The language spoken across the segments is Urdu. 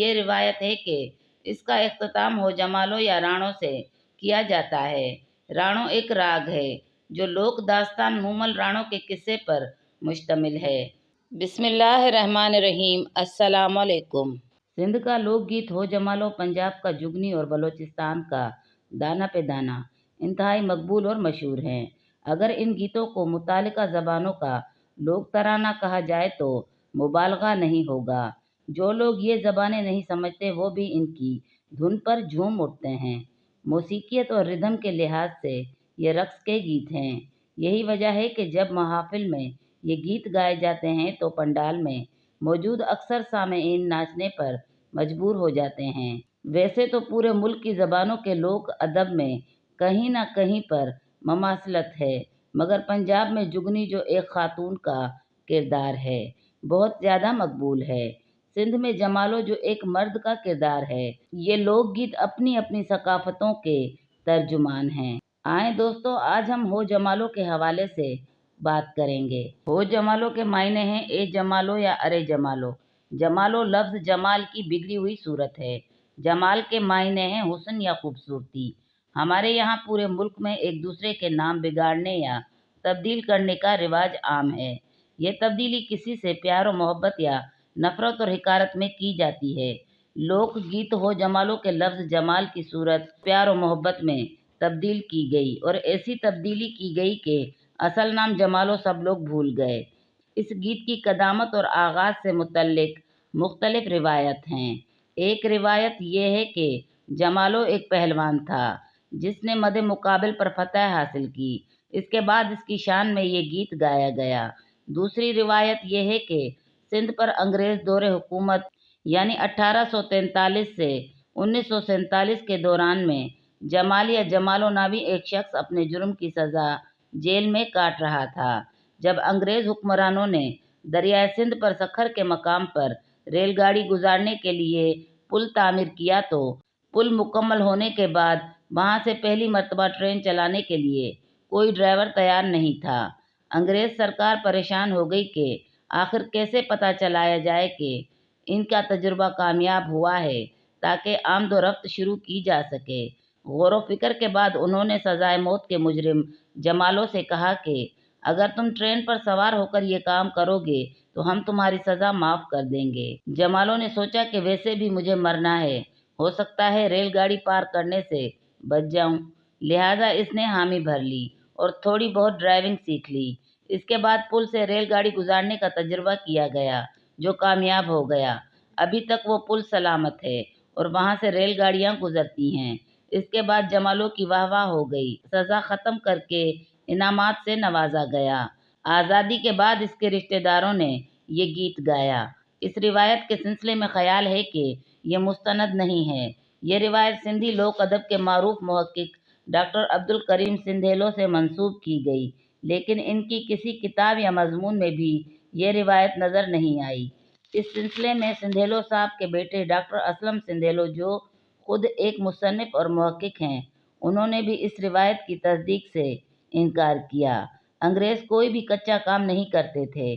یہ روایت ہے کہ اس کا اختتام ہو جمالو یا رانوں سے کیا جاتا ہے۔ رانو ایک راگ ہے جو لوک داستان مومل رانوں کے قصے پر مشتمل ہے۔ بسم اللہ الرحمن الرحیم۔ السلام علیکم۔ سندھ کا لوک گیت ہو جمالو پنجاب کا جگنی اور بلوچستان کا دانا پہ دانا انتہائی مقبول اور مشہور ہیں۔ اگر ان گیتوں کو متعلقہ زبانوں کا لوک ترانہ کہا جائے تو مبالغہ نہیں ہوگا۔ جو لوگ یہ زبانیں نہیں سمجھتے وہ بھی ان کی دھن پر جھوم اٹھتے ہیں۔ موسیقیت اور ردھم کے لحاظ سے یہ رقص کے گیت ہیں۔ یہی وجہ ہے کہ جب محافل میں یہ گیت گائے جاتے ہیں تو پنڈال میں موجود اکثر سامعین ناچنے پر مجبور ہو جاتے ہیں۔ ویسے تو پورے ملک کی زبانوں کے لوک ادب میں کہیں نہ کہیں پر مماثلت ہے، مگر پنجاب میں جگنی جو ایک خاتون کا کردار ہے بہت زیادہ مقبول ہے۔ سندھ میں جمالو جو ایک مرد کا کردار ہے۔ یہ لوک گیت اپنی اپنی ثقافتوں کے ترجمان ہیں۔ آئیں دوستو، آج ہم ہو جمالو کے حوالے سے بات کریں گے۔ ہو جمالو کے معنی ہیں اے جمالو یا ارے جمالو۔ جمالو لفظ جمال کی بگڑی ہوئی صورت ہے۔ جمال کے معنی ہیں حسن یا خوبصورتی۔ ہمارے یہاں پورے ملک میں ایک دوسرے کے نام بگاڑنے یا تبدیل کرنے کا رواج عام ہے۔ یہ تبدیلی کسی سے پیار و محبت یا نفرت اور حقارت میں کی جاتی ہے۔ لوک گیت ہو جمالو کے لفظ جمال کی صورت پیار و محبت میں تبدیل کی گئی اور ایسی تبدیلی کی گئی کہ اصل نام جمالو سب لوگ بھول گئے۔ اس گیت کی قدامت اور آغاز سے متعلق مختلف روایت ہیں۔ ایک روایت یہ ہے کہ جمالو ایک پہلوان تھا جس نے مد مقابل پر فتح حاصل کی۔ اس کے بعد اس کی شان میں یہ گیت گایا گیا۔ دوسری روایت یہ ہے کہ سندھ پر انگریز دور حکومت یعنی 1843 سے 1947 کے دوران میں جمال یا جمالو نامی ایک شخص اپنے جرم کی سزا جیل میں کاٹ رہا تھا۔ جب انگریز حکمرانوں نے دریائے سندھ پر سکھر کے مقام پر ریل گاڑی گزارنے کے لیے پل تعمیر کیا تو پل مکمل ہونے کے بعد وہاں سے پہلی مرتبہ ٹرین چلانے کے لیے کوئی ڈرائیور تیار نہیں تھا۔ انگریز سرکار پریشان ہو گئی کہ آخر کیسے پتہ چلایا جائے کہ ان کا تجربہ کامیاب ہوا ہے تاکہ آمد و رفت شروع کی جا سکے۔ غور و فکر کے بعد انہوں نے سزائے موت کے مجرم جمالو سے کہا کہ اگر تم ٹرین پر سوار ہو کر یہ کام کرو گے تو ہم تمہاری سزا معاف کر دیں گے۔ جمالو نے سوچا کہ ویسے بھی مجھے مرنا ہے، ہو سکتا ہے ریل گاڑی پار کرنے سے بچ جاؤں، لہٰذا اس نے حامی بھر لی اور تھوڑی بہت ڈرائیونگ سیکھ لی۔ اس کے بعد پل سے ریل گاڑی گزارنے کا تجربہ کیا گیا جو کامیاب ہو گیا۔ ابھی تک وہ پل سلامت ہے اور وہاں سے ریل گاڑیاں گزرتی ہیں۔ اس کے بعد جمالو کی واہ واہ ہو گئی، سزا ختم کر کے انعامات سے نوازا گیا۔ آزادی کے بعد اس کے رشتہ داروں نے یہ گیت گایا۔ اس روایت کے سلسلے میں خیال ہے کہ یہ مستند نہیں ہے۔ یہ روایت سندھی لوک ادب کے معروف محقق ڈاکٹر عبدالکریم سندھیلو سے منسوب کی گئی، لیکن ان کی کسی کتاب یا مضمون میں بھی یہ روایت نظر نہیں آئی۔ اس سلسلے میں سندھیلو صاحب کے بیٹے ڈاکٹر اسلم سندھیلو جو خود ایک مصنف اور محقق ہیں، انہوں نے بھی اس روایت کی تصدیق سے انکار کیا۔ انگریز کوئی بھی کچا کام نہیں کرتے تھے،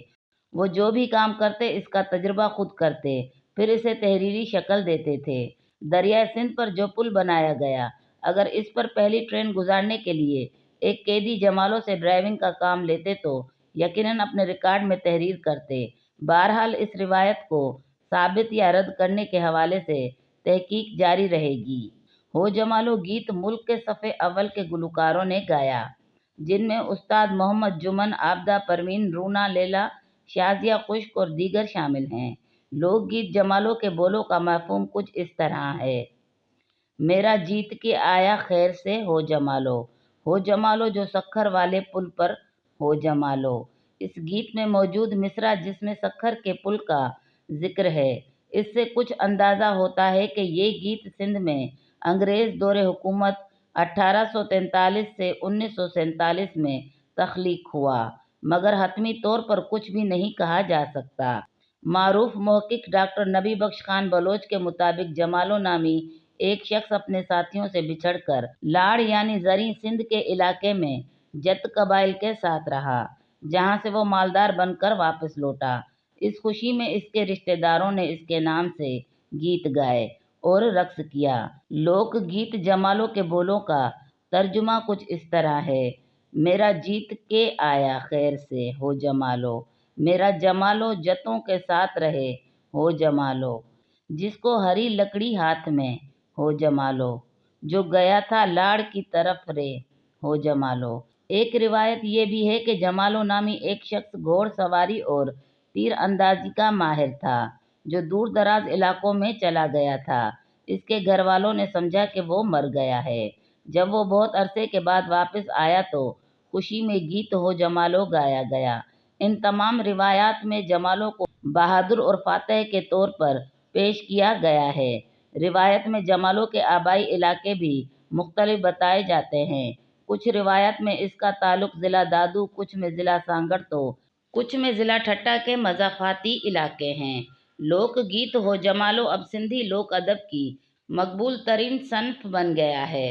وہ جو بھی کام کرتے اس کا تجربہ خود کرتے، پھر اسے تحریری شکل دیتے تھے۔ دریائے سندھ پر جو پل بنایا گیا، اگر اس پر پہلی ٹرین گزارنے کے لیے ایک قیدی جمالو سے ڈرائیونگ کا کام لیتے تو یقیناً اپنے ریکارڈ میں تحریر کرتے۔ بہرحال اس روایت کو ثابت یا رد کرنے کے حوالے سے تحقیق جاری رہے گی۔ ہو جمالو گیت ملک کے صف اول کے گلوکاروں نے گایا، جن میں استاد محمد جمن، عابدہ پروین، رونا لیلا، شازیہ خشک اور دیگر شامل ہیں۔ لوک گیت جمالو کے بولوں کا مفہوم کچھ اس طرح ہے: میرا جیت کے آیا خیر سے ہو جمالو، ہو جمالو جو سکھر والے پل پر ہو جمالو۔ اس گیت میں موجود مصرع جس میں سکھر کے پل کا ذکر ہے، اس سے کچھ اندازہ ہوتا ہے کہ یہ گیت سندھ میں انگریز دور حکومت 1843 سے 1947 میں تخلیق ہوا، مگر حتمی طور پر کچھ بھی نہیں کہا جا سکتا۔ معروف محقق ڈاکٹر نبی بخش خان بلوچ کے مطابق جمالو نامی ایک شخص اپنے ساتھیوں سے بچھڑ کر لاڑ یعنی زریں سندھ کے علاقے میں جت قبائل کے ساتھ رہا، جہاں سے وہ مالدار بن کر واپس لوٹا۔ اس خوشی میں اس کے رشتہ داروں نے اس کے نام سے گیت گائے اور رقص کیا۔ لوک گیت جمالو کے بولوں کا ترجمہ کچھ اس طرح ہے: میرا جیت کے آیا خیر سے ہو جمالو، میرا جمالو جتوں کے ساتھ رہے ہو جمالو، جس کو ہری لکڑی ہاتھ میں ہو جمالو، جو گیا تھا لاڑ کی طرف رے ہو جمالو۔ ایک روایت یہ بھی ہے کہ جمالو نامی ایک شخص گھوڑ سواری اور تیر اندازی کا ماہر تھا، جو دور دراز علاقوں میں چلا گیا تھا۔ اس کے گھر والوں نے سمجھا کہ وہ مر گیا ہے۔ جب وہ بہت عرصے کے بعد واپس آیا تو خوشی میں گیت ہو جمالو گایا گیا۔ ان تمام روایات میں جمالو کو بہادر اور فاتح کے طور پر پیش کیا گیا ہے۔ روایت میں جمالو کے آبائی علاقے بھی مختلف بتائے جاتے ہیں۔ کچھ روایات میں اس کا تعلق ضلع دادو، کچھ میں ضلع سانگڑ تو کچھ میں ضلع ٹھٹہ کے مضافاتی علاقے ہیں۔ لوک گیت ہو جمالو اب سندھی لوک ادب کی مقبول ترین صنف بن گیا ہے۔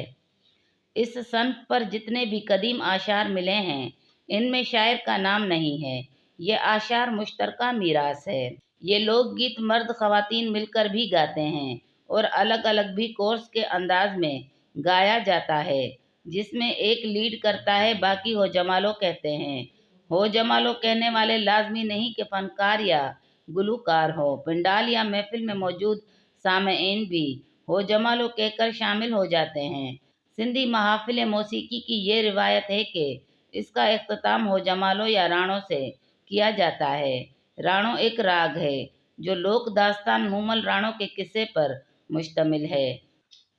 اس صنف پر جتنے بھی قدیم اشعار ملے ہیں، ان میں شاعر کا نام نہیں ہے۔ یہ اشعار مشترکہ میراث ہے۔ یہ لوک گیت مرد خواتین مل کر بھی گاتے ہیں اور الگ الگ بھی کورس کے انداز میں گایا جاتا ہے، جس میں ایک لیڈ کرتا ہے، باقی ہو جمالو کہتے ہیں۔ ہو جمالو کہنے والے لازمی نہیں کہ فنکار یا گلوکار ہو، پنڈال یا محفل میں موجود سامعین بھی ہو جمالو کہہ کر شامل ہو جاتے ہیں۔ سندھی محافل موسیقی کی یہ روایت ہے کہ اس کا اختتام ہو جمالو یا راڑوں سے کیا جاتا ہے۔ راڑوں ایک راگ ہے جو لوک داستان مومل راڑوں کے قصے پر مشتمل ہے۔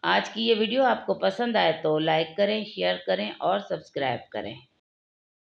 آج کی یہ ویڈیو آپ کو پسند آئے تو لائک کریں، شیئر کریں اور سبسکرائب کریں۔